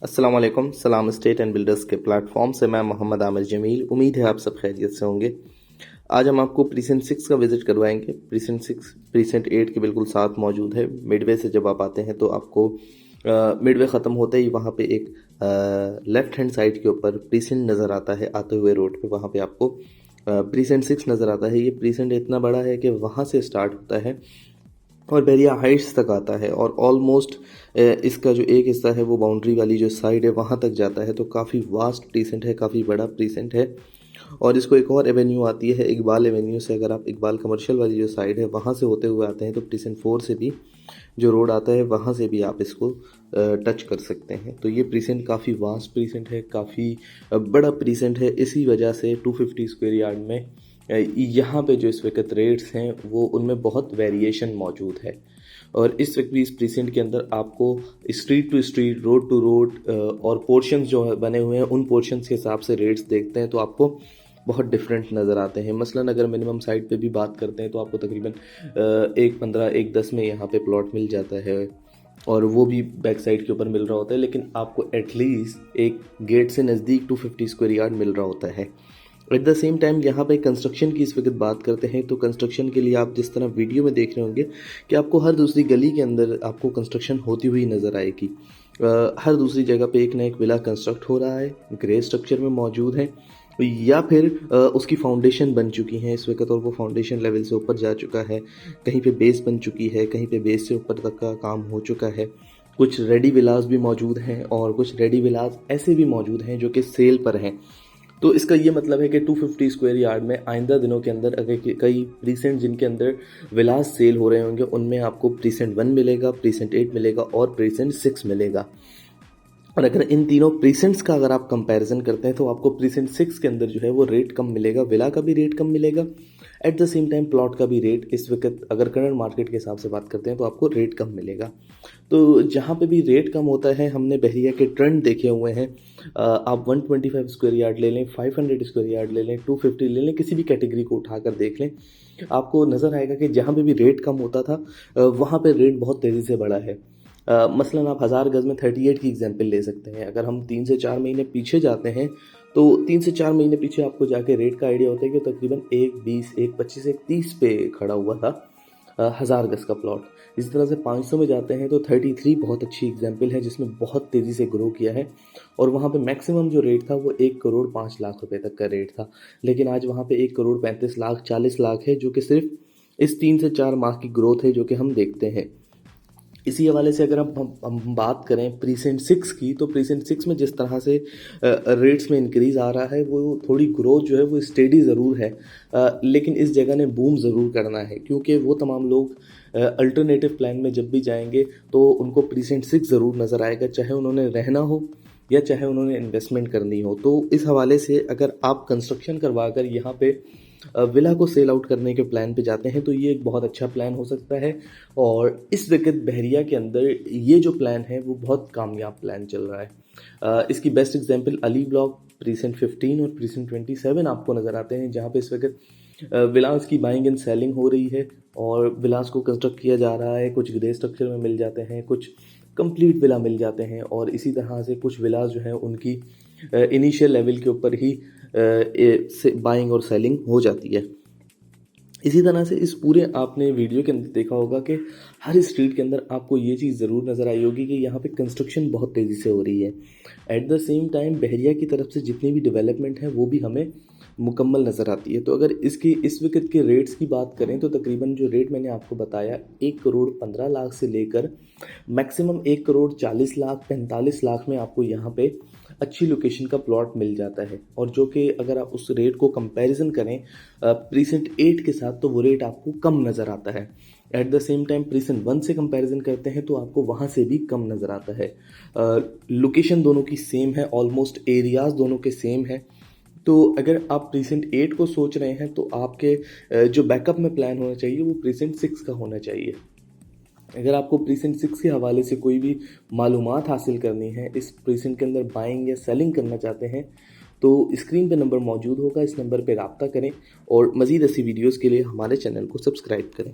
अस्सलाम वालेकुम। सलाम स्टेट एंड बिल्डर्स के प्लेटफॉर्म से मैं मोहम्मद आमिर जमील। उम्मीद है आप सब खैरियत से होंगे। आज हम आपको प्रीसेंट 6 का विज़िट करवाएंगे। प्रीसेंट 6 प्रीसेंट 8 के बिल्कुल साथ मौजूद है। मिडवे से जब आप आते हैं तो आपको मिडवे ख़त्म होते ही वहाँ पे एक लेफ़्ट हैंड साइड के ऊपर प्रीसेंट नज़र आता है। आते हुए रोड पे वहाँ पे आपको प्रीसेंट 6 नज़र आता है। ये प्रीसेंट इतना बड़ा है कि वहाँ से स्टार्ट होता है और बैरिया हाइट्स तक आता है और ऑलमोस्ट इसका जो एक हिस्सा है वो बाउंड्री वाली जो साइड है वहाँ तक जाता है। तो काफ़ी वास्ट प्रीसेंट है, काफ़ी बड़ा प्रीसेंट है। और इसको एक और एवेन्यू आती है इकबाल एवेन्यू से। अगर आप इकबाल कमर्शियल वाली जो साइड है वहाँ से होते हुए आते हैं तो प्रीसेंट 4 से भी जो रोड आता है वहाँ से भी आप इसको टच कर सकते हैं। तो ये प्रीसेंट काफ़ी वास्ट प्रीसेंट है, काफ़ी बड़ा प्रीसेंट है। इसी वजह से 250 स्क्वायर यार्ड में यहाँ पे जो इस वक्त रेट्स हैं वो उनमें बहुत वेरिएशन मौजूद है। और इस वक्त भी इस प्रीसेंट के अंदर आपको street to street, road to road और पोर्शंस जो बने हुए हैं उन पोर्शंस के हिसाब से रेट्स देखते हैं तो आपको बहुत डिफरेंट नज़र आते हैं। मसलन अगर मिनिमम साइड पे भी बात करते हैं तो आपको तकरीबन 1.15 1.10 में यहाँ पे प्लॉट मिल जाता है और वो भी बैक साइड के ऊपर मिल रहा होता है। लेकिन आपको एटलीस्ट एक गेट से नज़दीक 250 स्क्वायर यार्ड मिल रहा होता है। एट द सेम टाइम यहाँ पे कंस्ट्रक्शन की इस वक्त बात करते हैं तो कंस्ट्रक्शन के लिए आप जिस तरह वीडियो में देख रहे होंगे कि आपको हर दूसरी गली के अंदर आपको कंस्ट्रक्शन होती हुई नज़र आएगी। हर दूसरी जगह पे एक ना एक विला कंस्ट्रक्ट हो रहा है, ग्रे स्ट्रक्चर में मौजूद है या फिर उसकी फाउंडेशन बन चुकी है इस वक्त और वो फाउंडेशन लेवल से ऊपर जा चुका है। कहीं पे बेस बन चुकी है, कहीं पे बेस से ऊपर तक का काम हो चुका है। कुछ रेडी विलास भी मौजूद हैं और कुछ रेडी विलास ऐसे भी मौजूद हैं जो कि सेल पर हैं। तो इसका ये मतलब है कि 250 स्क्वायर यार्ड में आइंदा दिनों के अंदर अगर कई प्रीसेंट जिनके अंदर विलास सेल हो रहे होंगे उनमें आपको प्रीसेंट 1 मिलेगा, प्रीसेंट 8 मिलेगा और प्रीसेंट 6 मिलेगा। और अगर इन तीनों प्रीसेंट्स का अगर आप कंपैरिजन करते हैं तो आपको प्रीसेंट 6 के अंदर जो है वो रेट कम मिलेगा, विला का भी रेट कम मिलेगा। At the same time plot का भी रेट इस वक्त अगर करंट मार्केट के हिसाब से बात करते हैं तो आपको रेट कम मिलेगा। तो जहाँ पे भी रेट कम होता है हमने बहरिया के ट्रेंड देखे हुए हैं। आप 125 स्क्वायर यार्ड ले लें, 500 स्क्वायर यार्ड ले लें, 250 ले लें, किसी भी कैटेगरी को उठाकर देख लें, आपको नज़र आएगा कि जहाँ पे भी रेट कम होता था वहाँ पे रेट बहुत तेज़ी से बढ़ा है। मसलन आप 1000 गज़ में 38 की एग्जांपल ले सकते हैं। अगर हम 3 से 4 महीने पीछे जाते हैं तो 3 से 4 महीने पीछे आपको जाके रेट का आइडिया होता है कि तकरीबन 1.20, 1.25, 1.30 पे खड़ा हुआ था 1000 गज़ का प्लॉट। इसी तरह से 500 में जाते हैं तो 33 बहुत अच्छी एग्जांपल है जिसमें बहुत तेज़ी से ग्रो किया है और वहाँ पे मैक्सिमम जो रेट था वो 1 करोड़ 5 लाख रुपए तक का रेट था। लेकिन आज वहाँ पे 1 करोड़ 35 लाख 40 लाख है जो कि सिर्फ इस 3 से 4 माह की ग्रोथ है जो कि हम देखते हैं। इसी हवाले से अगर हम बात करें प्रीसेंट 6 की तो प्रीसेंट 6 में जिस तरह से रेट्स में इंक्रीज़ आ रहा है वो थोड़ी ग्रोथ जो है वो स्टेडी ज़रूर है। लेकिन इस जगह ने बूम ज़रूर करना है क्योंकि वो तमाम लोग अल्टरनेटिव प्लान में जब भी जाएंगे तो उनको प्रीसेंट 6 ज़रूर नज़र आएगा, चाहे उन्होंने रहना हो या चाहे उन्होंने इन्वेस्टमेंट करनी हो। तो इस हवाले से अगर आप कंस्ट्रक्शन करवा कर यहाँ पे विला को सेल आउट करने के प्लान पे जाते हैं तो ये एक बहुत अच्छा प्लान हो सकता है। और इस वक्त बहरिया के अंदर ये जो प्लान है वो बहुत कामयाब प्लान चल रहा है। इसकी best example Ali block precinct 15 और प्रीसेंट 27 आपको नज़र आते हैं जहाँ पे इस वक्त विलास की बाइंग एंड सेलिंग हो रही है और विलास को कंस्ट्रक्ट किया जा रहा है। कुछ ग्रे स्ट्रक्चर में मिल जाते हैं, कुछ कंप्लीट विला मिल जाते हैं और इसी तरह से कुछ विलास जो हैं उनकी इनिशियल लेवल के ऊपर ही से बाइंग और सेलिंग हो जाती है। इसी तरह से इस पूरे आपने वीडियो के अंदर देखा होगा कि हर स्ट्रीट के अंदर आपको ये चीज़ ज़रूर नज़र आई होगी कि यहाँ पे कंस्ट्रक्शन बहुत तेज़ी से हो रही है। एट द सेम टाइम बहरिया की तरफ से जितनी भी डेवलपमेंट है वो भी हमें मुकम्मल नज़र आती है। तो अगर इसकी इस वक्त के रेट्स की बात करें तो तकरीबन जो रेट मैंने आपको बताया 1 करोड़ 15 लाख से लेकर मैक्सिमम 1 करोड़ 40 लाख 45 लाख में आपको यहाँ पे अच्छी लोकेशन का प्लॉट मिल जाता है। और जो कि अगर आप उस रेट को कंपैरिजन करें प्रीसेंट 8 के साथ तो वो रेट आपको कम नज़र आता है। At the same time precinct 1 से कंपैरिजन करते हैं तो आपको वहाँ से भी कम नज़र आता है। लोकेशन दोनों की सेम है, ऑलमोस्ट एरियाज़ दोनों के सेम है। तो अगर आप प्रीसेंट 8 को सोच रहे हैं तो आपके जो बैकअप में प्लान होना चाहिए वो प्रीसेंट 6 का होना चाहिए। अगर आपको प्रीसेंट 6 के हवाले से कोई भी मालूमात हासिल करनी है, इस प्रीसेंट के अंदर बाइंग या सेलिंग करना चाहते हैं तो स्क्रीन पे नंबर मौजूद होगा, इस नंबर पे रब्ता करें और मज़ीद ऐसी वीडियोज़ के लिए हमारे चैनल को सब्सक्राइब करें।